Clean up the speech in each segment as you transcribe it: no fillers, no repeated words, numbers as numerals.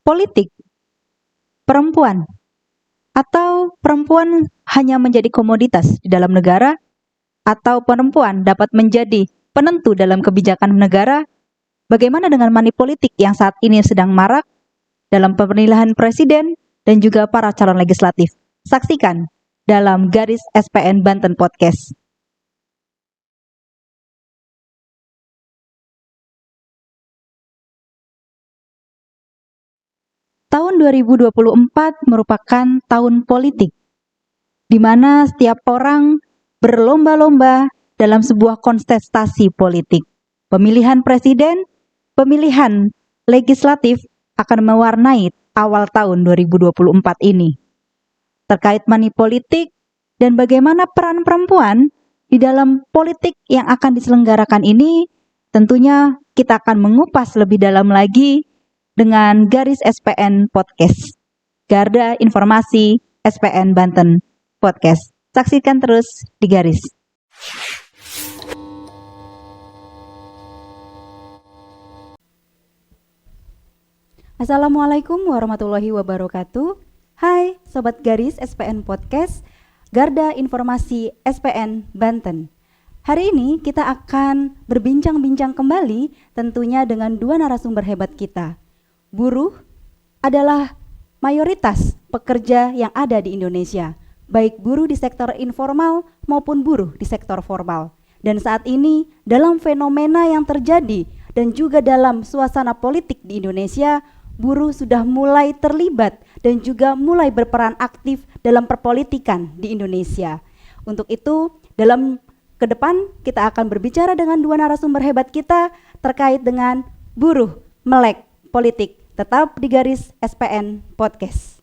Politik, perempuan, atau perempuan hanya menjadi komoditas di dalam negara, atau perempuan dapat menjadi penentu dalam kebijakan negara. Bagaimana dengan money politik yang saat ini sedang marak dalam pemilihan presiden dan juga para calon legislatif? Saksikan dalam Garis SPN Banten Podcast. Tahun 2024 merupakan tahun politik, di mana setiap orang berlomba-lomba dalam sebuah kontestasi politik. Pemilihan presiden, pemilihan legislatif akan mewarnai awal tahun 2024 ini. Terkait money politik dan bagaimana peran perempuan di dalam politik yang akan diselenggarakan ini, tentunya kita akan mengupas lebih dalam lagi dengan Garis SPN Podcast. Garda Informasi SPN Banten Podcast. Saksikan terus di Garis. Assalamualaikum warahmatullahi wabarakatuh. Hai Sobat Garis SPN Podcast, Garda Informasi SPN Banten. Hari ini kita akan berbincang-bincang kembali tentunya dengan dua narasumber hebat kita. Buruh adalah mayoritas pekerja yang ada di Indonesia, baik buruh di sektor informal maupun buruh di sektor formal. Dan saat ini dalam fenomena yang terjadi dan juga dalam suasana politik di Indonesia, buruh sudah mulai terlibat dan juga mulai berperan aktif dalam perpolitikan di Indonesia. Untuk itu, dalam ke depan kita akan berbicara dengan dua narasumber hebat kita terkait dengan buruh melek politik. Tetap di Garis SPN Podcast.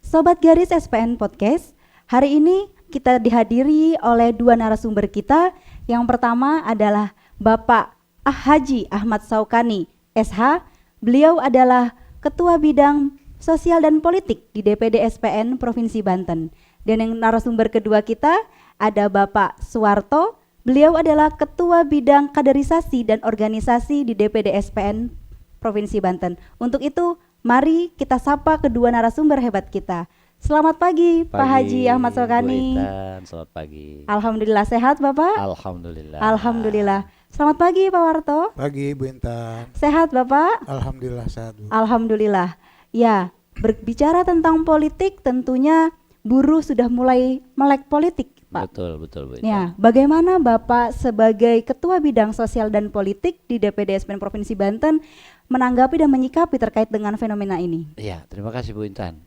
Sobat Garis SPN Podcast, hari ini kita dihadiri oleh dua narasumber kita. Yang pertama adalah Bapak Haji Ahmad Saukani, SH. Beliau adalah Ketua Bidang Sosial dan Politik di DPD SPN Provinsi Banten. Dan yang narasumber kedua kita ada Bapak Suwarto. Beliau adalah Ketua Bidang Kaderisasi dan Organisasi di DPD SPN Provinsi Banten. Untuk itu, mari kita sapa kedua narasumber hebat kita. Selamat pagi, Pak Haji Ahmad Saukani. Selamat pagi. Alhamdulillah sehat Bapak? Alhamdulillah. Alhamdulillah. Selamat pagi Pak Warto. Pagi Bu Intan. Sehat Bapak? Alhamdulillah sehat Bu. Alhamdulillah. Ya, berbicara tentang politik tentunya buruh sudah mulai melek politik, Pak. Betul Bu Intan. Ya, bagaimana Bapak sebagai Ketua Bidang Sosial dan Politik di DPD SPN Provinsi Banten menanggapi dan menyikapi terkait dengan fenomena ini? Iya, terima kasih Bu Intan.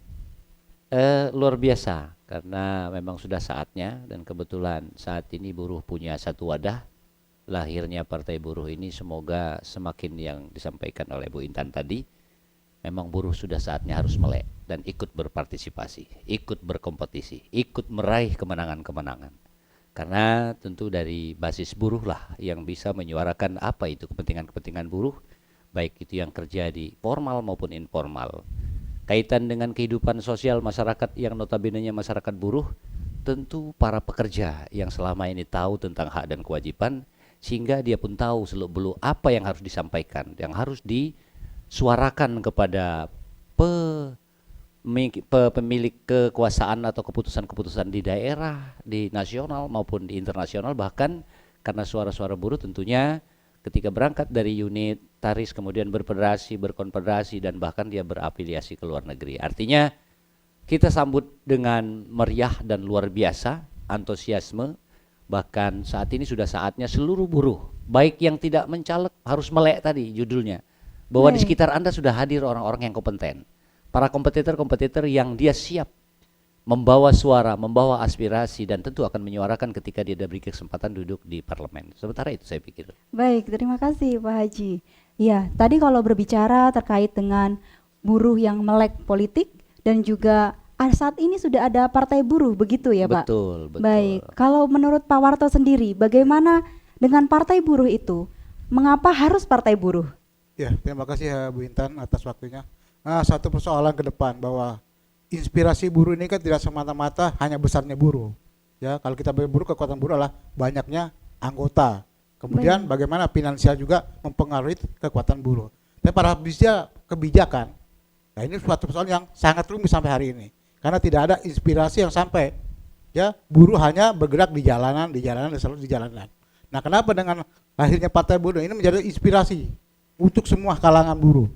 Luar biasa karena memang sudah saatnya dan kebetulan saat ini buruh punya satu wadah. Lahirnya Partai Buruh ini semoga semakin yang disampaikan oleh Bu Intan tadi. Memang buruh sudah saatnya harus melek dan ikut berpartisipasi, ikut berkompetisi, ikut meraih kemenangan-kemenangan. Karena tentu dari basis buruh lah yang bisa menyuarakan apa itu kepentingan-kepentingan buruh, baik itu yang kerja di formal maupun informal. Kaitan dengan kehidupan sosial masyarakat yang notabene-nya masyarakat buruh, tentu para pekerja yang selama ini tahu tentang hak dan kewajiban, sehingga dia pun tahu seluk-beluk apa yang harus disampaikan, yang harus disuarakan kepada pemilik kekuasaan atau keputusan-keputusan di daerah, di nasional maupun di internasional. Bahkan karena suara-suara buruh tentunya ketika berangkat dari unit taris kemudian berfederasi, berkonfederasi dan bahkan dia berafiliasi ke luar negeri. Artinya kita sambut dengan meriah dan luar biasa, antusiasme. Bahkan saat ini sudah saatnya seluruh buruh, baik yang tidak mencaleg harus melek tadi judulnya, bahwa di Baik. sekitar Anda sudah hadir orang-orang yang kompeten. Para kompetitor-kompetitor yang dia siap membawa suara, membawa aspirasi, dan tentu akan menyuarakan ketika dia diberi kesempatan duduk di parlemen. Sementara itu saya pikir. Baik, terima kasih Pak Haji. Ya, tadi kalau berbicara terkait dengan buruh yang melek politik dan juga saat ini sudah ada partai buruh, begitu ya Pak? Betul, betul. Baik, kalau menurut Pak Warto sendiri, bagaimana dengan partai buruh itu? Mengapa harus partai buruh? Ya, terima kasih ya Bu Intan atas waktunya. Satu persoalan ke depan bahwa inspirasi buruh ini kan tidak semata-mata hanya besarnya buruh. Ya, kalau kita berburuh, kekuatan buruh adalah banyaknya anggota. Kemudian bagaimana finansial juga mempengaruhi kekuatan buruh. Tapi para kebijakan, nah ini suatu persoalan yang sangat rumit sampai hari ini. Karena tidak ada inspirasi yang sampai. Ya, buruh hanya bergerak di jalanan, dan selalu di jalanan. Nah, kenapa dengan lahirnya partai buruh ini menjadi inspirasi untuk semua kalangan buruh.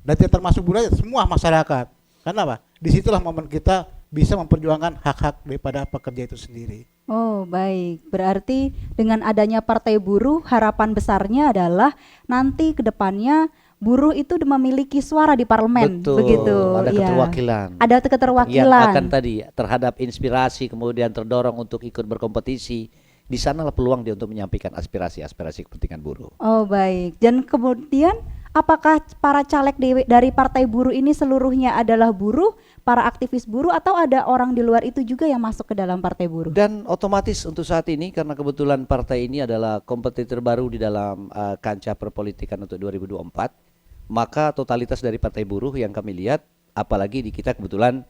Dan tidak termasuk buruh, semua masyarakat. Karena apa? Disitulah momen kita bisa memperjuangkan hak-hak daripada pekerja itu sendiri. Oh baik, berarti dengan adanya partai buruh harapan besarnya adalah nanti ke depannya buruh itu memiliki suara di parlemen. Betul, begitu. ada Iya. keterwakilan. Ada Yang keterwakilan. akan tadi terhadap inspirasi kemudian terdorong untuk ikut berkompetisi. Di sanalah peluang dia untuk menyampaikan aspirasi kepentingan buruh. Oh baik, dan kemudian apakah para caleg dari partai buruh ini seluruhnya adalah buruh, para aktivis buruh, atau ada orang di luar itu juga yang masuk ke dalam partai buruh? Dan otomatis untuk saat ini karena kebetulan partai ini adalah kompetitor baru di dalam kancah perpolitikan untuk 2024, maka totalitas dari partai buruh yang kami lihat, apalagi di kita kebetulan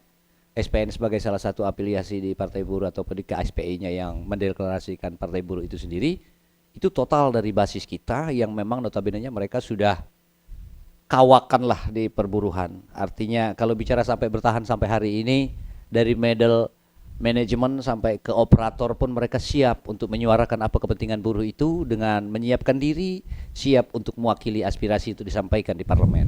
SPN sebagai salah satu afiliasi di partai buruh atau di KSPI-nya yang mendeklarasikan partai buruh itu sendiri, itu total dari basis kita yang memang notabene-nya mereka sudah kawakan lah di perburuhan. Artinya kalau bicara sampai bertahan sampai hari ini, dari middle manajemen sampai ke operator pun mereka siap untuk menyuarakan apa kepentingan buruh itu dengan menyiapkan diri, siap untuk mewakili aspirasi itu disampaikan di parlemen.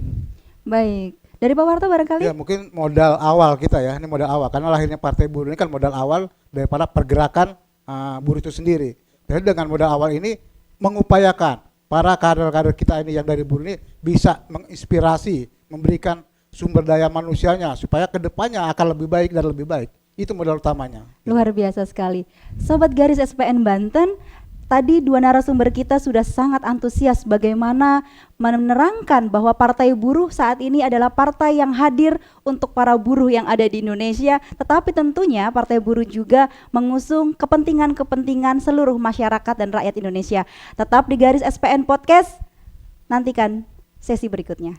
Baik, dari Pak Warto barangkali? Ya, mungkin modal awal kita ya, ini modal awal. Karena lahirnya partai buruh ini kan modal awal daripada pergerakan buruh itu sendiri. Jadi dengan modal awal ini mengupayakan para kader-kader kita ini yang dari buruh ini bisa menginspirasi, memberikan sumber daya manusianya supaya kedepannya akan lebih baik dan lebih baik. Itu modal utamanya. Luar biasa sekali. Sobat Garis SPN Banten, tadi dua narasumber kita sudah sangat antusias bagaimana menerangkan bahwa partai buruh saat ini adalah partai yang hadir untuk para buruh yang ada di Indonesia, tetapi tentunya partai buruh juga mengusung kepentingan-kepentingan seluruh masyarakat dan rakyat Indonesia. Tetap di Garis SPN Podcast, nantikan sesi berikutnya.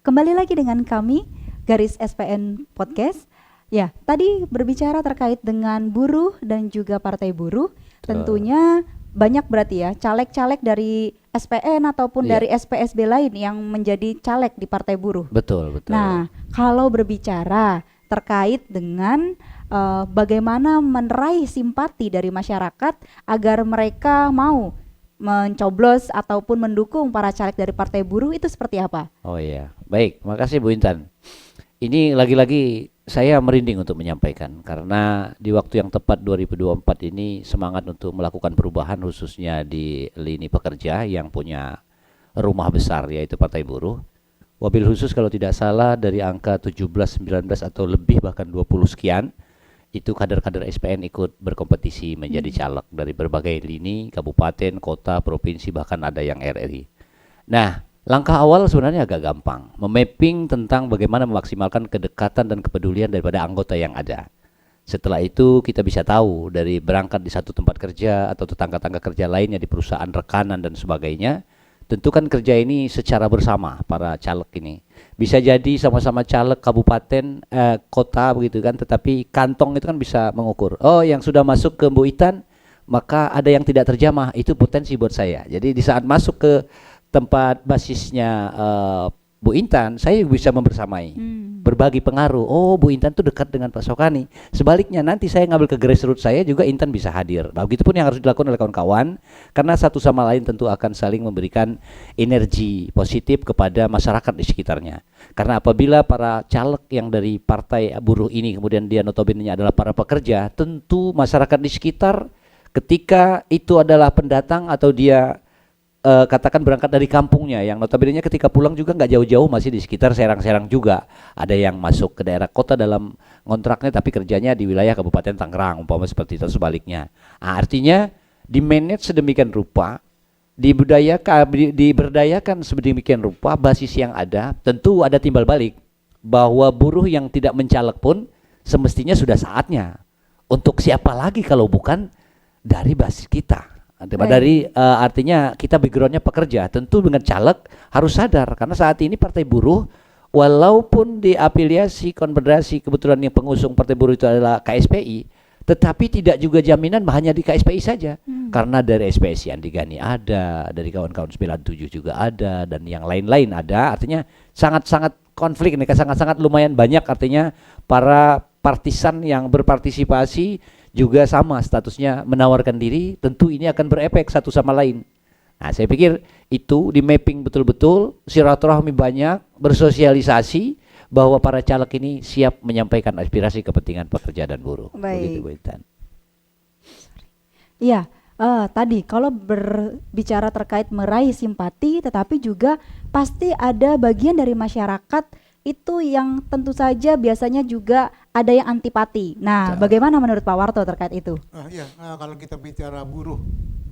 Kembali lagi dengan kami, Garis SPN Podcast. Ya, tadi berbicara terkait dengan buruh dan juga partai buruh. Tentunya banyak berarti ya caleg-caleg dari SPN ataupun dari SPSB lain yang menjadi caleg di partai buruh. Betul, betul. Nah, kalau berbicara terkait dengan bagaimana meraih simpati dari masyarakat agar mereka mau mencoblos ataupun mendukung para caleg dari partai buruh, itu seperti apa? Oh iya, baik, makasih Bu Intan. Ini lagi-lagi saya merinding untuk menyampaikan karena di waktu yang tepat 2024 ini semangat untuk melakukan perubahan khususnya di lini pekerja yang punya rumah besar yaitu Partai Buruh. Wabil khusus kalau tidak salah dari angka 17, 19 atau lebih bahkan 20 sekian itu kader-kader SPN ikut berkompetisi menjadi caleg dari berbagai lini, kabupaten, kota, provinsi, bahkan ada yang RRI. Nah, langkah awal sebenarnya agak gampang, memapping tentang bagaimana memaksimalkan kedekatan dan kepedulian daripada anggota yang ada. Setelah itu kita bisa tahu dari berangkat di satu tempat kerja atau tetangga-tangga kerja lainnya di perusahaan rekanan dan sebagainya, tentukan kerja ini secara bersama para caleg ini. Bisa jadi sama-sama caleg kabupaten, kota begitu kan, tetapi kantong itu kan bisa mengukur. Oh, yang sudah masuk ke Bu Intan, maka ada yang tidak terjamah, itu potensi buat saya. Jadi di saat masuk ke tempat basisnya Bu Intan, saya bisa membersamai, berbagi pengaruh. Oh, Bu Intan tuh dekat dengan Pak Sokani. Sebaliknya nanti saya ngambil ke grassroots saya juga Intan bisa hadir. Nah, begitupun yang harus dilakukan oleh kawan-kawan, karena satu sama lain tentu akan saling memberikan energi positif kepada masyarakat di sekitarnya. Karena apabila para caleg yang dari partai buruh ini kemudian dia notabene adalah para pekerja, tentu masyarakat di sekitar ketika itu adalah pendatang atau dia katakan berangkat dari kampungnya, yang notabene ketika pulang juga nggak jauh-jauh, masih di sekitar Serang-Serang juga. Ada yang masuk ke daerah kota dalam kontraknya tapi kerjanya di wilayah Kabupaten Tangerang, umpama seperti itu, sebaliknya. Nah, artinya di-manage sedemikian rupa, diberdayakan sedemikian rupa, basis yang ada, tentu ada timbal balik bahwa buruh yang tidak mencalek pun semestinya sudah saatnya. Untuk siapa lagi kalau bukan dari basis kita. Dari artinya kita backgroundnya pekerja, tentu dengan caleg harus sadar, karena saat ini partai buruh walaupun diafiliasi konfederasi, kebetulan yang pengusung partai buruh itu adalah KSPI, tetapi tidak juga jaminan hanya di KSPI saja, karena dari SPSI Andi Gani ada, dari kawan-kawan 97 juga ada, dan yang lain-lain ada. Artinya sangat-sangat konflik ini, sangat-sangat lumayan banyak, artinya para partisan yang berpartisipasi juga sama statusnya menawarkan diri, tentu ini akan berefek satu sama lain. Nah, saya pikir itu di mapping betul-betul, silaturahmi banyak, bersosialisasi bahwa para caleg ini siap menyampaikan aspirasi kepentingan pekerja dan buruh. Baik. Begitu, Bu Intan. Iya, tadi kalau berbicara terkait meraih simpati, tetapi juga pasti ada bagian dari masyarakat itu yang tentu saja biasanya juga ada yang antipati. Nah, bagaimana menurut Pak Warto terkait itu? Kalau kita bicara buruh,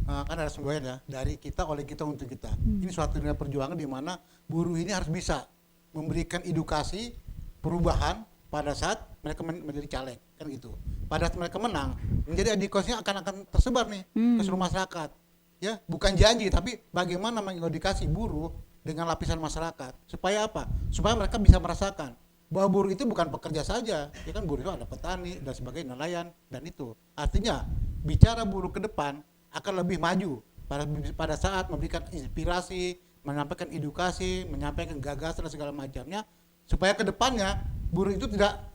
kan ada semboyan ya, dari kita, oleh kita, untuk kita. Ini suatu dunia perjuangan di mana buruh ini harus bisa memberikan edukasi perubahan pada saat mereka menjadi caleg, kan gitu. Pada saat mereka menang, menjadi edukasinya akan tersebar nih ke seluruh masyarakat. Ya, bukan janji, tapi bagaimana mengedukasi buruh dengan lapisan masyarakat, supaya apa? Supaya mereka bisa merasakan bahwa buruh itu bukan pekerja saja, ya kan, buruh itu ada petani dan sebagainya, nelayan, dan itu artinya bicara buruh ke depan akan lebih maju pada saat memberikan inspirasi, menyampaikan edukasi, menyampaikan gagasan dan segala macamnya, supaya ke depannya buruh itu tidak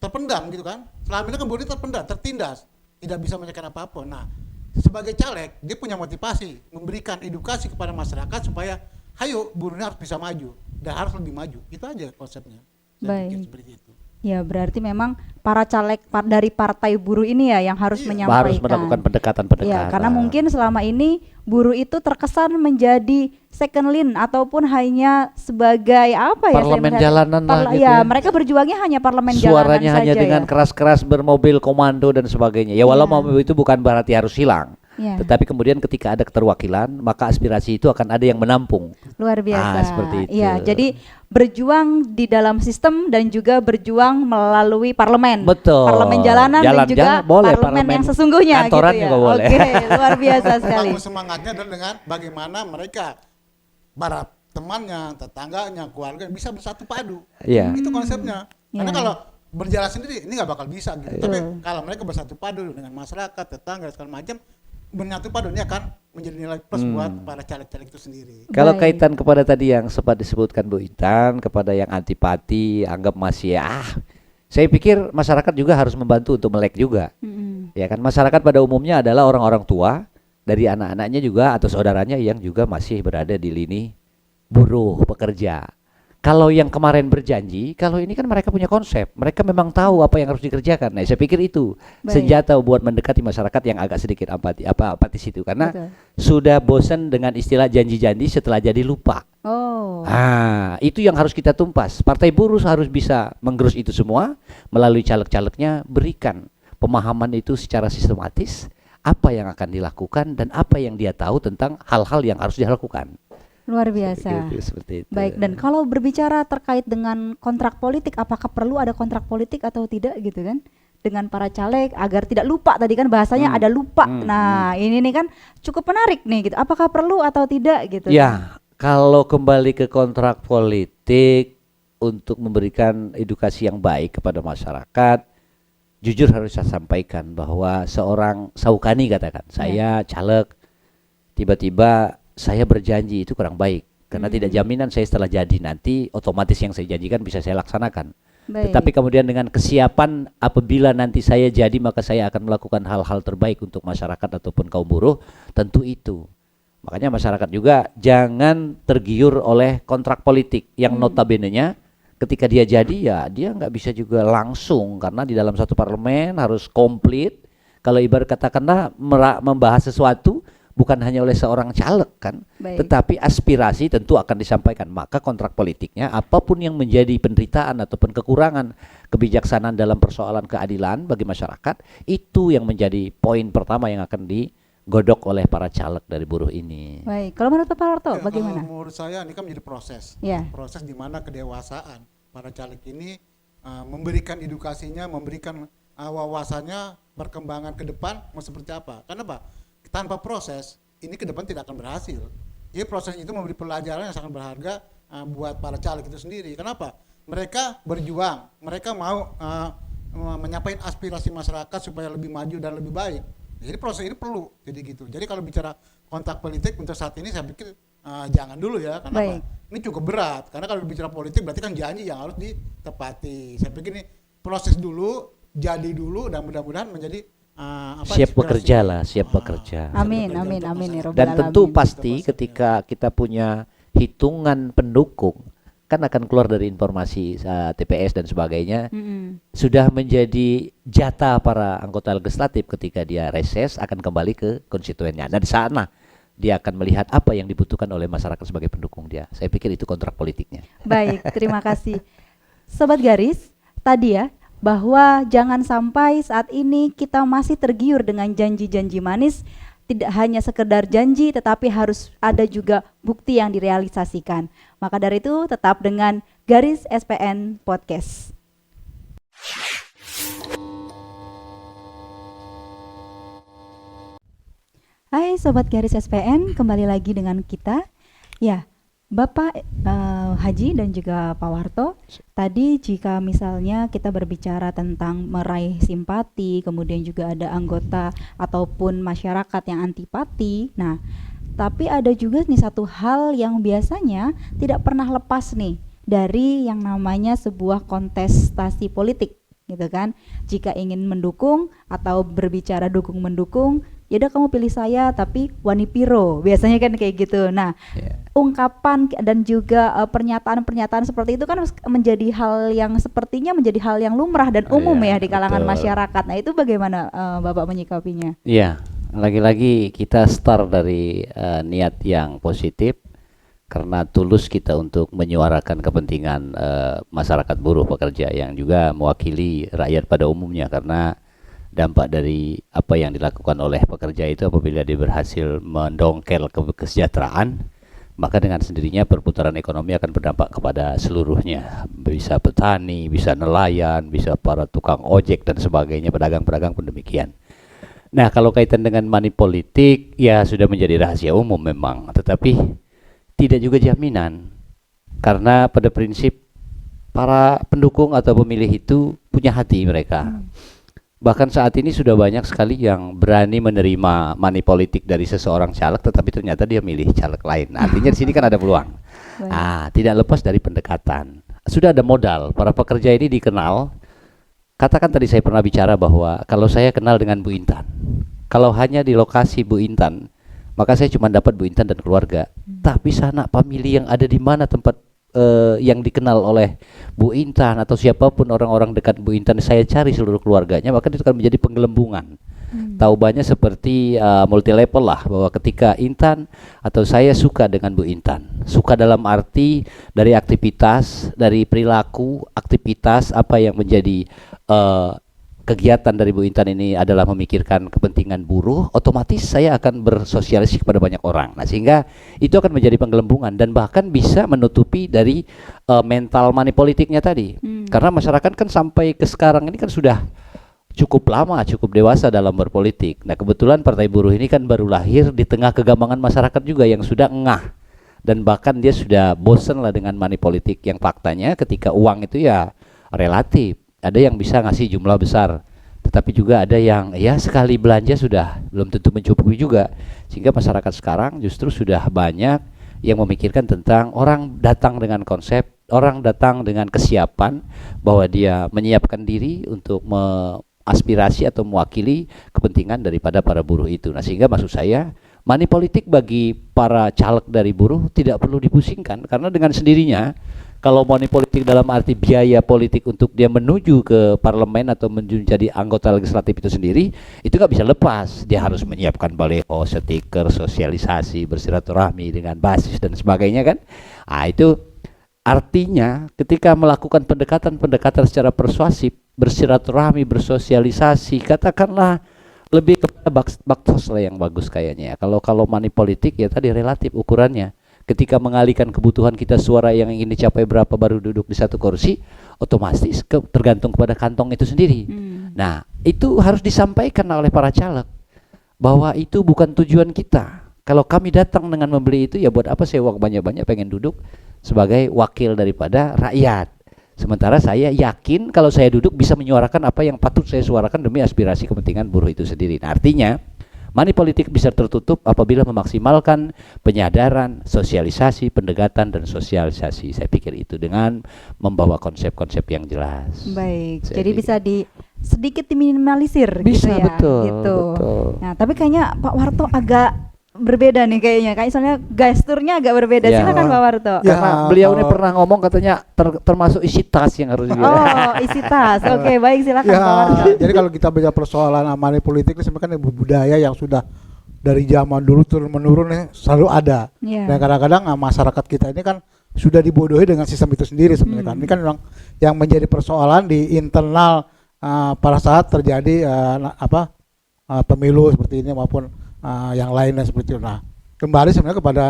terpendam gitu kan. Selama ini kan buruh itu terpendam, tertindas, tidak bisa menyampaikan apapun. Nah, sebagai caleg dia punya motivasi memberikan edukasi kepada masyarakat supaya ayo buruhnya harus bisa maju dan harus lebih maju. Itu aja konsepnya. Baik. Seperti itu. Ya, berarti memang para caleg dari partai buruh ini ya yang harus menyampaikan. Harus melakukan pendekatan-pendekatan. Ya, karena mungkin selama ini buruh itu terkesan menjadi second line ataupun hanya sebagai apa ya? Parlemen jalanan lah gitu ya, ya. mereka berjuangnya hanya parlemen jalanan Suaranya saja hanya dengan ya. keras-keras bermobil komando dan sebagainya. Ya, walau mobil itu bukan berarti harus hilang. Ya. Tetapi kemudian ketika ada keterwakilan, maka aspirasi itu akan ada yang menampung. Luar biasa. Seperti itu. Ya, jadi berjuang di dalam sistem dan juga berjuang melalui parlemen. Betul. Parlemen jalanan dan juga boleh, parlemen yang sesungguhnya kantoran gitu ya. juga boleh. Oke, luar biasa sekali. Bangun semangatnya adalah dengan bagaimana mereka, para temannya, tetangganya, keluarga bisa bersatu padu. Iya. Itu konsepnya. Karena Iya. kalau berjalan sendiri ini nggak bakal bisa gitu. Tapi kalau mereka bersatu padu dengan masyarakat, tetangga, segala macam, menyatu padu, ini akan menjadi nilai plus buat para caleg-caleg itu sendiri. Kalau Baik. kaitan kepada tadi yang sempat disebutkan Bu Intan, kepada yang antipati, anggap masih saya pikir masyarakat juga harus membantu untuk melek juga. Ya kan, masyarakat pada umumnya adalah orang-orang tua, dari anak-anaknya juga atau saudaranya yang juga masih berada di lini buruh, pekerja. Kalau yang kemarin berjanji, kalau ini kan mereka punya konsep, mereka memang tahu apa yang harus dikerjakan. Nah, saya pikir itu senjata buat mendekati masyarakat yang agak sedikit apatis itu, karena sudah bosan dengan istilah janji-janji setelah jadi lupa. Itu yang harus kita tumpas. Partai buruh harus bisa menggerus itu semua melalui caleg-calegnya, berikan pemahaman itu secara sistematis, apa yang akan dilakukan dan apa yang dia tahu tentang hal-hal yang harus dilakukan. Luar biasa. Seperti itu. Baik, dan kalau berbicara terkait dengan kontrak politik, apakah perlu ada kontrak politik atau tidak gitu kan? Dengan para caleg agar tidak lupa, tadi kan bahasanya ada lupa. Ini nih kan cukup menarik nih gitu. Apakah perlu atau tidak gitu? Ya, kalau kembali ke kontrak politik untuk memberikan edukasi yang baik kepada masyarakat, jujur harus saya sampaikan bahwa seorang Saukani katakan, saya caleg, tiba-tiba saya berjanji, itu kurang baik, karena tidak jaminan saya setelah jadi nanti otomatis yang saya janjikan bisa saya laksanakan. Tetapi kemudian dengan kesiapan apabila nanti saya jadi, maka saya akan melakukan hal-hal terbaik untuk masyarakat ataupun kaum buruh, tentu itu. Makanya masyarakat juga jangan tergiur oleh kontrak politik yang notabene-nya ketika dia jadi, ya dia nggak bisa juga langsung, karena di dalam satu parlemen harus komplit. Kalau ibarat katakanlah membahas sesuatu bukan hanya oleh seorang caleg kan, Baik. tetapi aspirasi tentu akan disampaikan. Maka kontrak politiknya apapun yang menjadi penderitaan ataupun kekurangan kebijaksanaan dalam persoalan keadilan bagi masyarakat, itu yang menjadi poin pertama yang akan digodok oleh para caleg dari buruh ini. Baik, kalau menurut Pak Warto Ya, bagaimana? kalau menurut saya ini kan menjadi proses. Ya. Proses di mana kedewasaan para caleg ini memberikan edukasinya, memberikan wawasannya, perkembangan ke depan mau seperti apa. Karena apa? Tanpa proses ini ke depan tidak akan berhasil. Jadi proses itu memberi pelajaran yang sangat berharga buat para caleg itu sendiri. Kenapa? Mereka berjuang, mereka mau menyampaikan aspirasi masyarakat supaya lebih maju dan lebih baik. Jadi proses ini perlu jadi gitu. Jadi kalau bicara kontak politik untuk saat ini saya pikir jangan dulu ya, karena Baik. apa? Ini cukup berat. Karena kalau bicara politik berarti kan janji yang harus ditepati. Saya pikir ini proses dulu, jadi dulu, dan mudah-mudahan menjadi Siap inspirasi. bekerja lah, siap bekerja. Amin, bekerja amin, untuk amin ya masyarakat. Robbal Dan tentu Alamin. pasti ketika kita punya hitungan pendukung, kan akan keluar dari informasi TPS dan sebagainya, Mm-mm. sudah menjadi jatah para anggota legislatif ketika dia reses akan kembali ke konstituennya. Dan di sana dia akan melihat apa yang dibutuhkan oleh masyarakat sebagai pendukung dia. Saya pikir itu kontrak politiknya. Baik, terima kasih. Sobat Garis, tadi ya, bahwa jangan sampai saat ini kita masih tergiur dengan janji-janji manis, tidak hanya sekedar janji tetapi harus ada juga bukti yang direalisasikan. Maka dari itu tetap dengan Garis SPN Podcast. Hai Sobat Garis SPN, kembali lagi dengan kita. Ya, Bapak Haji dan juga Pak Warto, tadi jika misalnya kita berbicara tentang meraih simpati, kemudian juga ada anggota ataupun masyarakat yang antipati. Nah, tapi ada juga nih satu hal yang biasanya tidak pernah lepas nih dari yang namanya sebuah kontestasi politik, gitu kan. Jika ingin mendukung atau berbicara dukung mendukung, ya udah kamu pilih saya tapi wani piro, biasanya kan kayak gitu. Nah, ungkapan dan juga pernyataan-pernyataan seperti itu kan menjadi hal yang sepertinya menjadi hal yang lumrah dan umum ya di kalangan betul. masyarakat. Nah, itu bagaimana Bapak menyikapinya? Iya, lagi-lagi kita start dari niat yang positif karena tulus kita untuk menyuarakan kepentingan masyarakat buruh pekerja yang juga mewakili rakyat pada umumnya, karena dampak dari apa yang dilakukan oleh pekerja itu apabila dia berhasil mendongkel kesejahteraan, maka dengan sendirinya perputaran ekonomi akan berdampak kepada seluruhnya. Bisa petani, bisa nelayan, bisa para tukang ojek dan sebagainya, pedagang-pedagang pun demikian. Nah, kalau kaitan dengan money politik, ya sudah menjadi rahasia umum memang, tetapi tidak juga jaminan. Karena pada prinsip para pendukung atau pemilih itu punya hati mereka. Bahkan saat ini sudah banyak sekali yang berani menerima money politik dari seseorang caleg, tetapi ternyata dia milih caleg lain. Nah, artinya di sini kan ada peluang. Tidak lepas dari pendekatan. Sudah ada modal. Para pekerja ini dikenal. Katakan tadi saya pernah bicara bahwa kalau saya kenal dengan Bu Intan, kalau hanya di lokasi Bu Intan, maka saya cuma dapat Bu Intan dan keluarga. Tapi sanak famili yang ada di mana tempat yang dikenal oleh Bu Intan atau siapapun orang-orang dekat Bu Intan, saya cari seluruh keluarganya, maka itu akan menjadi penggelembungan. Taubahnya seperti multi level lah, bahwa ketika Intan atau saya suka dengan Bu Intan, suka dalam arti dari aktivitas, dari perilaku, aktivitas apa yang menjadi kegiatan dari Bu Intan ini adalah memikirkan kepentingan buruh, otomatis saya akan bersosialisasi kepada banyak orang. Nah, sehingga itu akan menjadi penggelembungan dan bahkan bisa menutupi dari mental money politiknya tadi. Karena masyarakat kan sampai ke sekarang ini kan sudah cukup lama, cukup dewasa dalam berpolitik. Nah, kebetulan Partai Buruh ini kan baru lahir di tengah kegambangan masyarakat juga yang sudah engah. Dan bahkan dia sudah bosen lah dengan money politik yang faktanya ketika uang itu ya relatif. Ada yang bisa ngasih jumlah besar, tetapi juga ada yang ya sekali belanja sudah belum tentu mencukupi juga. Sehingga masyarakat sekarang justru sudah banyak yang memikirkan tentang orang datang dengan konsep, orang datang dengan kesiapan bahwa dia menyiapkan diri untuk aspirasi atau mewakili kepentingan daripada para buruh itu. Nah, sehingga maksud saya money politik bagi para caleg dari buruh tidak perlu dipusingkan, karena dengan sendirinya Kalau money politik dalam arti biaya politik untuk dia menuju ke parlemen atau menjadi anggota legislatif itu sendiri, itu nggak bisa lepas. Dia harus menyiapkan baleho, stiker, sosialisasi, bersilaturahmi dengan basis dan sebagainya kan. Ah itu artinya ketika melakukan pendekatan-pendekatan secara persuasif, bersilaturahmi, bersosialisasi, katakanlah lebih kepada baksos lah yang bagus kayaknya ya. Kalau money politik ya tadi relatif ukurannya. Ketika mengalihkan kebutuhan kita suara yang ingin dicapai berapa baru duduk di satu kursi, otomatis tergantung kepada kantong itu sendiri. Nah, itu harus disampaikan oleh para caleg bahwa itu bukan tujuan kita. Kalau kami datang dengan membeli itu, ya buat apa saya uang banyak-banyak pengen duduk sebagai wakil daripada rakyat. Sementara saya yakin kalau saya duduk bisa menyuarakan apa yang patut saya suarakan demi aspirasi kepentingan buruh itu sendiri. Nah, artinya money politik bisa tertutup apabila memaksimalkan penyadaran, sosialisasi, pendekatan dan sosialisasi. Saya pikir itu dengan membawa konsep-konsep yang jelas. Baik, jadi bisa sedikit diminimalisir bisa, gitu ya. betul, Gitu. betul. Nah, tapi kayaknya Pak Warto agak berbeda nih kayaknya. Kayak misalnya gesturnya agak berbeda. Ya. Silakan Pak Warto. Ya, Karena beliau ini kalau- pernah ngomong katanya termasuk isi tas yang harus Oh, isi tas. Oke, baik silakan Ya, Pak Warto. jadi kalau kita bicara persoalan money politik ini sebenarnya kan budaya yang sudah dari zaman dulu turun menurun nih selalu ada. Iya. Dan kadang-kadang masyarakat kita ini kan sudah dibodohi dengan sistem itu sendiri sebenarnya kan. Ini kan memang yang menjadi persoalan di internal pada saat terjadi pemilu seperti ini maupun yang lainnya seperti itu. Nah, kembali sebenarnya kepada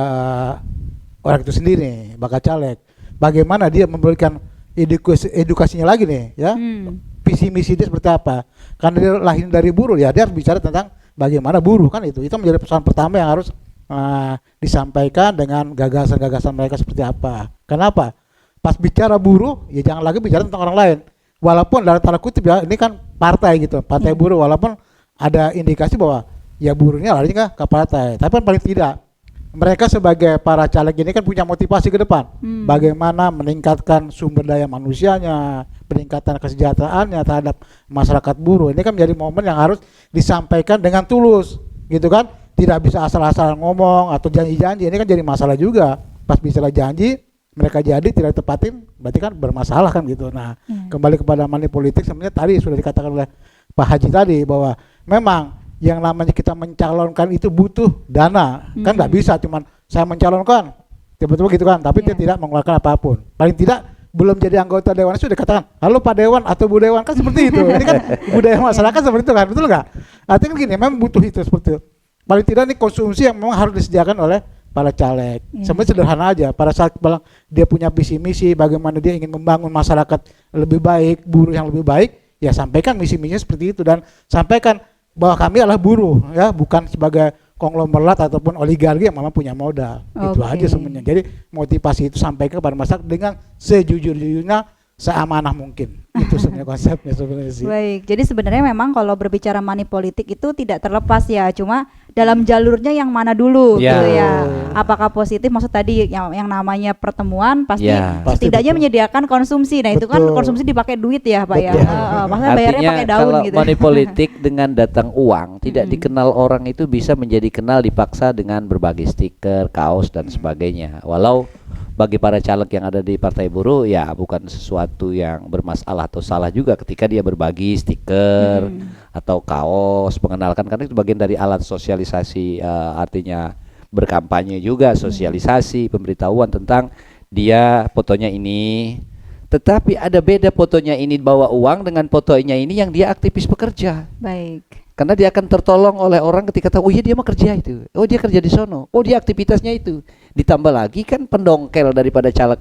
orang itu sendiri, bakal caleg. Bagaimana dia memberikan edukasinya lagi nih, ya. Visi misi dia seperti apa? Karena dia lahir dari buruh, ya dia harus bicara tentang bagaimana buruh kan itu. Itu menjadi pesan pertama yang harus disampaikan dengan gagasan-gagasan mereka seperti apa. Kenapa? Pas bicara buruh, ya jangan lagi bicara tentang orang lain. Walaupun dalam tanda kutip ya, ini kan partai gitu, partai buruh. Walaupun ada indikasi bahwa ya buruhnya larinya ke partai, tapi paling tidak mereka sebagai para caleg ini kan punya motivasi ke depan, bagaimana meningkatkan sumber daya manusianya, peningkatan kesejahteraannya terhadap masyarakat buruh. Ini kan menjadi momen yang harus disampaikan dengan tulus, gitu kan? Tidak bisa asal-asalan ngomong atau janji-janji. Ini kan jadi masalah juga. Pas bicara janji, mereka jadi tidak tepatin, berarti kan bermasalah kan gitu. Nah, kembali kepada money politik sebenarnya tadi sudah dikatakan oleh Pak Haji tadi bahwa memang yang namanya kita mencalonkan itu butuh dana. Kan nggak bisa cuman saya mencalonkan tiba-tiba gitu kan, tapi dia tidak mengeluarkan apapun. Paling tidak belum jadi anggota dewan sudah dikatakan halo Pak Dewan atau Bu Dewan, kan seperti itu. Ini kan budaya masyarakat seperti itu kan, betul nggak? Artinya kan gini, memang butuh itu seperti itu. Paling tidak ini konsumsi yang memang harus disediakan oleh para caleg. Sebenarnya sederhana aja. Pada saat dia punya visi misi, bagaimana dia ingin membangun masyarakat lebih baik, buruh yang lebih baik, ya sampaikan misi misinya seperti itu dan sampaikan bahwa kami adalah buruh, ya bukan sebagai konglomerat ataupun oligarki yang memang punya modal. Itu aja sebenarnya. Jadi motivasi itu sampaikan kepada masyarakat dengan sejujur-jujurnya, seamanah mungkin. Itu sebenarnya konsepnya sebenarnya sih. Baik, jadi sebenarnya memang kalau berbicara money politik itu tidak terlepas ya, cuma dalam jalurnya yang mana dulu gitu ya. Apakah positif, maksud tadi yang namanya pertemuan pasti setidaknya menyediakan konsumsi. Nah, itu kan konsumsi dipakai duit ya, Pak ya. Maksudnya bayarnya pakai daun kalau gitu. money politik dengan datang uang tidak dikenal orang itu bisa menjadi kenal dipaksa dengan berbagi stiker, kaos dan sebagainya. Walau bagi para caleg yang ada di Partai Buruh ya bukan sesuatu yang bermasalah atau salah juga ketika dia berbagi stiker atau kaos mengenalkan, karena itu bagian dari alat sosialisasi, artinya berkampanye juga, sosialisasi, pemberitahuan tentang dia fotonya ini. Tetapi ada beda fotonya ini bawa uang dengan fotonya ini yang dia aktivis pekerja. Baik. Karena dia akan tertolong oleh orang ketika tahu, oh iya dia mah kerja itu, oh dia kerja di sono, oh dia aktivitasnya itu. Ditambah lagi kan pendongkel daripada caleg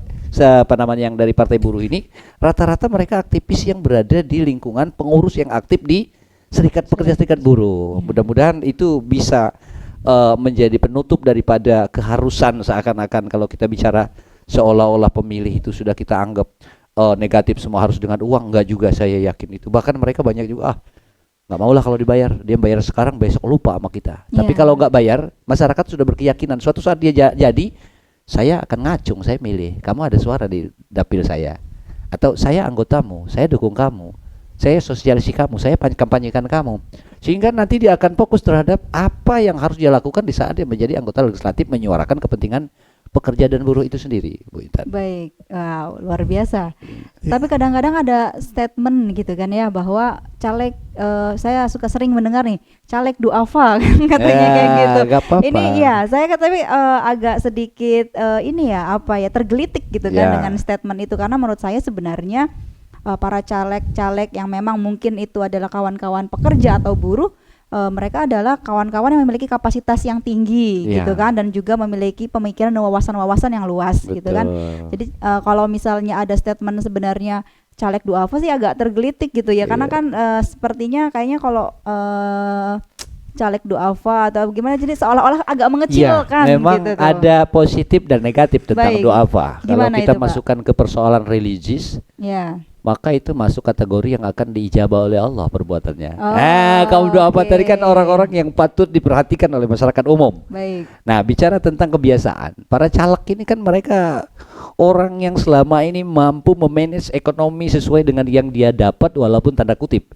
yang dari Partai Buruh ini, rata-rata mereka aktivis yang berada di lingkungan pengurus yang aktif di serikat pekerja, serikat buruh. Mudah-mudahan itu bisa menjadi penutup daripada keharusan seakan-akan kalau kita bicara seolah-olah pemilih itu sudah kita anggap negatif semua harus dengan uang. Enggak juga, saya yakin itu. Bahkan mereka banyak juga nggak maulah kalau dibayar, dia bayar sekarang besok lupa sama kita. Tapi kalau nggak bayar, masyarakat sudah berkeyakinan suatu saat dia jadi, saya akan ngacung, saya milih, kamu ada suara di dapil saya, atau saya anggotamu, saya dukung kamu, saya sosialisasi kamu, saya kampanyekan kamu, sehingga nanti dia akan fokus terhadap apa yang harus dia lakukan di saat dia menjadi anggota legislatif menyuarakan kepentingan pekerja dan buruh itu sendiri, Bu Intan. Baik, wow, luar biasa. Tapi kadang-kadang ada statement gitu kan ya bahwa caleg, saya suka sering mendengar nih, caleg duafa kan katanya kayak gitu. Gak apa-apa. Ini ya, saya tapi agak sedikit ini ya apa ya tergelitik gitu kan Ya. dengan statement itu, karena menurut saya sebenarnya para caleg-caleg yang memang mungkin itu adalah kawan-kawan pekerja atau buruh, mereka adalah kawan-kawan yang memiliki kapasitas yang tinggi Iya. gitu kan, dan juga memiliki pemikiran dan wawasan-wawasan yang luas gitu kan. Jadi kalau misalnya ada statement sebenarnya caleg duafa sih agak tergelitik gitu ya, karena Iya. kan sepertinya kayaknya kalau caleg duafa atau gimana, jadi seolah-olah agak mengecilkan memang gitu tuh. ada positif dan negatif tentang Baik. duafa. Kalau Gimana kita itu, Pak? masukkan ke persoalan religius, Ya. maka itu masuk kategori yang akan diijabah oleh Allah perbuatannya. Oh, Kaum duafa oke. tadi kan orang-orang yang patut diperhatikan oleh masyarakat umum. Baik. Nah, bicara tentang kebiasaan, para caleg ini kan mereka orang yang selama ini mampu memanage ekonomi sesuai dengan yang dia dapat, walaupun tanda kutip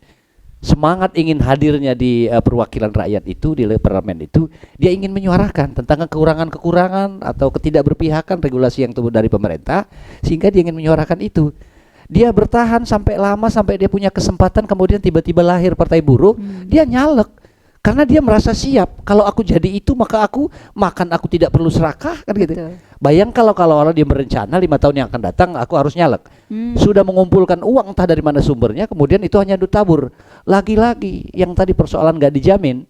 semangat ingin hadirnya di perwakilan rakyat itu, di parlemen itu, dia ingin menyuarakan tentang kekurangan-kekurangan atau ketidakberpihakan regulasi yang tumbuh dari pemerintah, sehingga dia ingin menyuarakan itu. Dia bertahan sampai lama, sampai dia punya kesempatan, kemudian tiba-tiba lahir Partai Buruh, dia nyalek karena dia merasa siap. Kalau aku jadi itu, maka aku makan, aku tidak perlu serakah kan gitu. Betul. Bayang kalau dia berencana 5 tahun yang akan datang aku harus nyalek. Sudah mengumpulkan uang entah dari mana sumbernya, kemudian itu hanya ditabur. Lagi-lagi yang tadi persoalan nggak dijamin.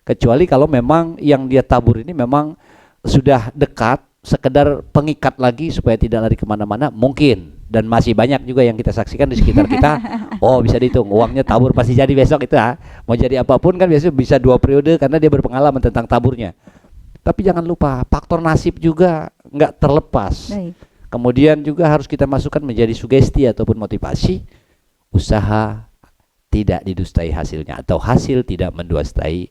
Kecuali kalau memang yang dia tabur ini memang sudah dekat, sekedar pengikat lagi supaya tidak lari kemana-mana, mungkin. Dan masih banyak juga yang kita saksikan di sekitar kita. Oh, bisa dihitung uangnya tabur pasti jadi besok itu mau jadi apapun kan biasanya bisa 2 periode karena dia berpengalaman tentang taburnya. Tapi jangan lupa faktor nasib juga nggak terlepas. Baik. Kemudian juga harus kita masukkan menjadi sugesti ataupun motivasi, usaha tidak didustai hasilnya atau hasil tidak mendustai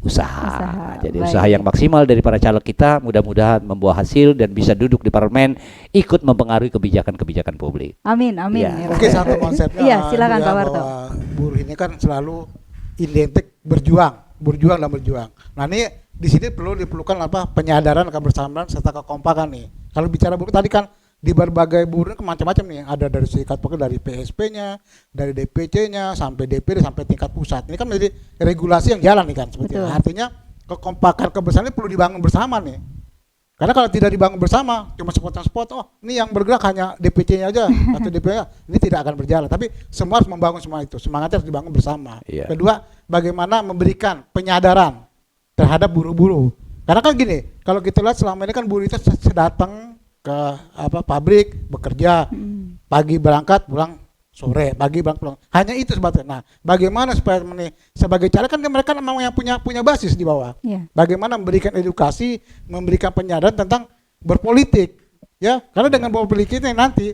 usaha. Jadi baik. usaha yang maksimal dari para caleg kita mudah-mudahan membuah hasil dan bisa duduk di parlemen, ikut mempengaruhi kebijakan-kebijakan publik. Amin, amin. Ya. Ya Oke, Rabbal satu Alamin. konsepnya Iya, silakan juga Pak Warto. bahwa buruh ini kan selalu identik berjuang dan berjuang. Nah, ini di sini diperlukan apa? Penyadaran, kebersamaan serta kekompakan nih. Kalau bicara buruh tadi kan di berbagai buruh kan macam-macam nih, ada dari serikat pekerja, dari PSP-nya, dari DPC-nya sampai DPD sampai tingkat pusat. Ini kan menjadi regulasi yang jalan nih kan seperti itu. Betul. Artinya kekompakan kebersamaan ini perlu dibangun bersama nih. Karena kalau tidak dibangun bersama, cuma sepotong-sepotong, oh ini yang bergerak hanya DPC-nya aja atau DPC-nya, ini tidak akan berjalan. Tapi semua harus membangun semua itu, semangatnya harus dibangun bersama. Iya. Kedua, bagaimana memberikan penyadaran terhadap buruh-buruh. Karena kan gini, kalau kita lihat selama ini kan buruh itu datang ke pabrik bekerja, pagi berangkat pulang sore, pagi berangkat pulang. Hanya itu sebetulnya. Nah, bagaimana supaya sebagai caleg kan mereka memang yang punya basis di bawah. Iya. Bagaimana memberikan edukasi, memberikan penyadaran tentang berpolitik, ya? Karena dengan berpolitik ini nanti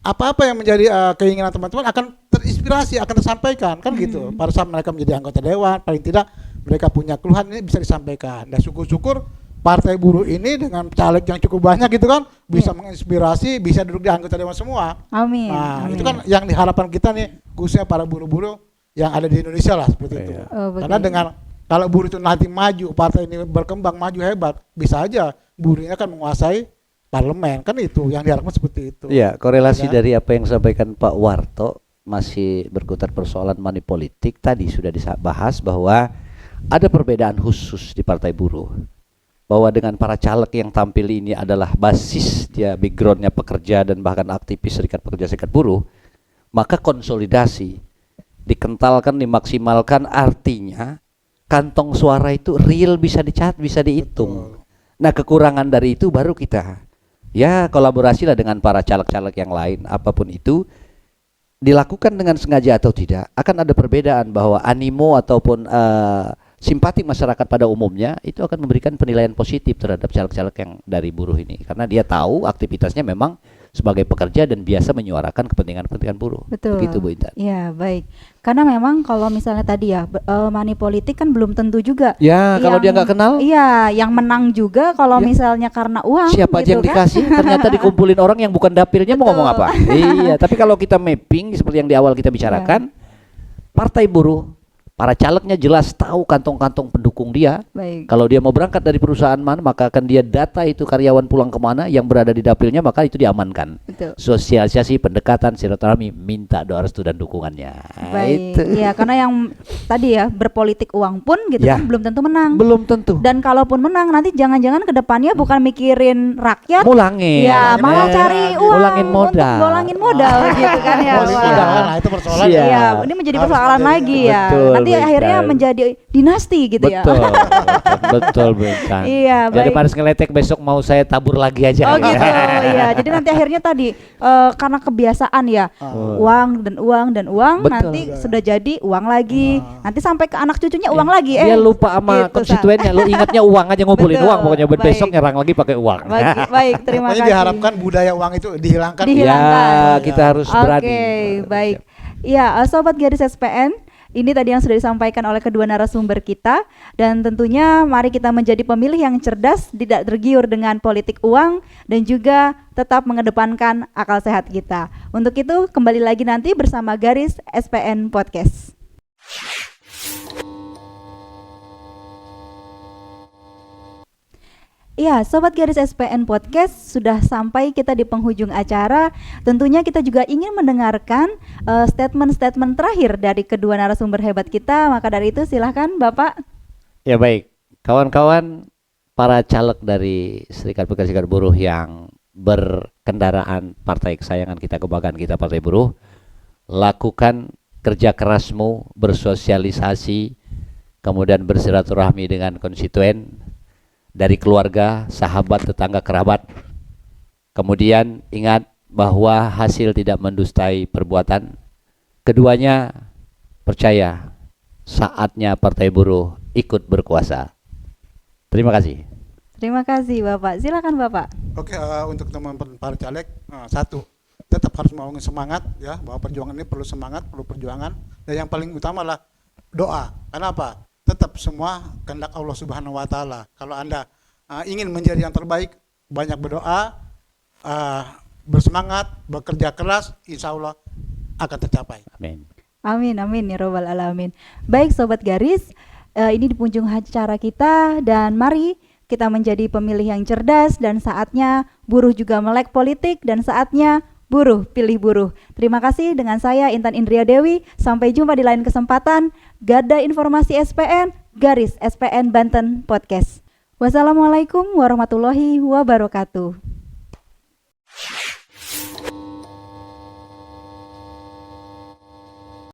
apa-apa yang menjadi keinginan teman-teman akan terinspirasi, akan tersampaikan, kan gitu. Pada saat mereka menjadi anggota dewan, paling tidak mereka punya keluhan ini bisa disampaikan. Dan syukur-syukur Partai Buruh ini dengan caleg yang cukup banyak gitu kan bisa menginspirasi, bisa duduk di anggota dewan semua. Amin. Nah, amin. itu kan yang diharapkan kita nih, khususnya para buruh-buruh yang ada di Indonesia lah seperti itu. Iya. Oh, Karena begitu. dengan kalau buruh itu nanti maju, partai ini berkembang maju hebat, bisa aja buruhnya akan menguasai parlemen, kan itu yang diharapkan seperti itu. Ya, korelasi Ya. dari apa yang disampaikan Pak Warto masih berkutat persoalan money politik tadi sudah dibahas bahwa ada perbedaan khusus di Partai Buruh. Bahwa dengan para caleg yang tampil ini adalah basis dia backgroundnya pekerja dan bahkan aktivis serikat pekerja serikat buruh, maka konsolidasi dikentalkan, dimaksimalkan, artinya kantong suara itu real bisa dicatat, bisa dihitung. Nah, kekurangan dari itu baru kita ya kolaborasilah dengan para caleg-caleg yang lain, apapun itu dilakukan dengan sengaja atau tidak akan ada perbedaan bahwa animo ataupun simpati masyarakat pada umumnya itu akan memberikan penilaian positif terhadap caleg-caleg yang dari buruh ini karena dia tahu aktivitasnya memang sebagai pekerja dan biasa menyuarakan kepentingan-kepentingan buruh. Betul. Begitu Bu Intan. Iya, baik. Karena memang kalau misalnya tadi ya money politik kan belum tentu juga. Ya, kalau dia nggak kenal, Iya, yang menang juga kalau Ya. misalnya karena uang. siapa aja gitu yang kan. dikasih ternyata dikumpulin orang yang bukan dapilnya mau ngomong Betul. apa. Iya, tapi kalau kita mapping seperti yang di awal kita bicarakan, Partai Buruh para calegnya jelas tahu kantong-kantong pendukung dia. Baik. Kalau dia mau berangkat dari perusahaan mana, maka akan dia data itu karyawan pulang kemana yang berada di dapilnya, maka itu diamankan. Betul. Sosialisasi, pendekatan, silaturahmi, minta doa restu dan dukungannya. Baik. Itu. Iya, karena yang tadi ya berpolitik uang pun gitu Ya. kan belum tentu menang. Belum tentu. Dan kalaupun menang nanti jangan-jangan ke depannya bukan mikirin rakyat, Mulangin. ya malah cari uang Mulangin modal. untuk bolangin modal gitu kan ya. Polisi Wah. jangan, nah itu persoalan. Siap. Iya, ini menjadi Harus persoalan ada- lagi ya. Betul, Nanti akhirnya betul. menjadi dinasti gitu ya. Betul, betul, betul. Iya, baik. Daripada ngeletek besok mau saya tabur lagi aja. Oh gitu, iya. Jadi nanti akhirnya tadi karena kebiasaan ya, uang dan uang dan uang, Betul. nanti sudah jadi uang lagi, nanti sampai ke anak cucunya uang lagi. Dia lupa sama gitu, konstituennya, lu ingatnya uang aja, ngumpulin Betul, uang, pokoknya baik. besok nyerang lagi pakai uang. Baik, terima Pokoknya kasih. diharapkan budaya uang itu dihilangkan. Dihilangkan. Ya, kita harus berani. Oke, baik. Ya, Sobat Garis SPN, ini tadi yang sudah disampaikan oleh kedua narasumber kita, dan tentunya mari kita menjadi pemilih yang cerdas, tidak tergiur dengan politik uang, dan juga tetap mengedepankan akal sehat kita. Untuk itu kembali lagi nanti bersama Garis SPN Podcast. Iya, Sobat Garis SPN Podcast, sudah sampai kita di penghujung acara. Tentunya kita juga ingin mendengarkan statement-statement terakhir dari kedua narasumber hebat kita. Maka dari itu silahkan Bapak. Ya baik, kawan-kawan para caleg dari Serikat Pekerja Serikat Buruh yang berkendaraan partai kesayangan kita, kebanggaan kita, Partai Buruh, lakukan kerja kerasmu, bersosialisasi, kemudian bersilaturahmi dengan konstituen, dari keluarga, sahabat, tetangga, kerabat. Kemudian ingat bahwa hasil tidak mendustai perbuatan. Keduanya percaya saatnya Partai Buruh ikut berkuasa. Terima kasih. Terima kasih Bapak. Silakan Bapak. Oke, untuk teman-teman para caleg, satu, tetap harus membangun semangat ya, bahwa perjuangan ini perlu semangat, perlu perjuangan, dan yang paling utama adalah doa. Kenapa? Tetap semua kehendak Allah Subhanahu wa taala. Kalau Anda ingin menjadi yang terbaik, banyak berdoa, bersemangat, bekerja keras, insya Allah akan tercapai. Amin. Amin, amin ya robbal alamin. Baik Sobat Garis, ini di penghujung acara kita, dan mari kita menjadi pemilih yang cerdas, dan saatnya buruh juga melek politik, dan saatnya buruh pilih buruh. Terima kasih, dengan saya Intan Indria Dewi. Sampai jumpa di lain kesempatan. Garda Informasi SPN, Garis SPN Banten Podcast. Wassalamualaikum warahmatullahi wabarakatuh.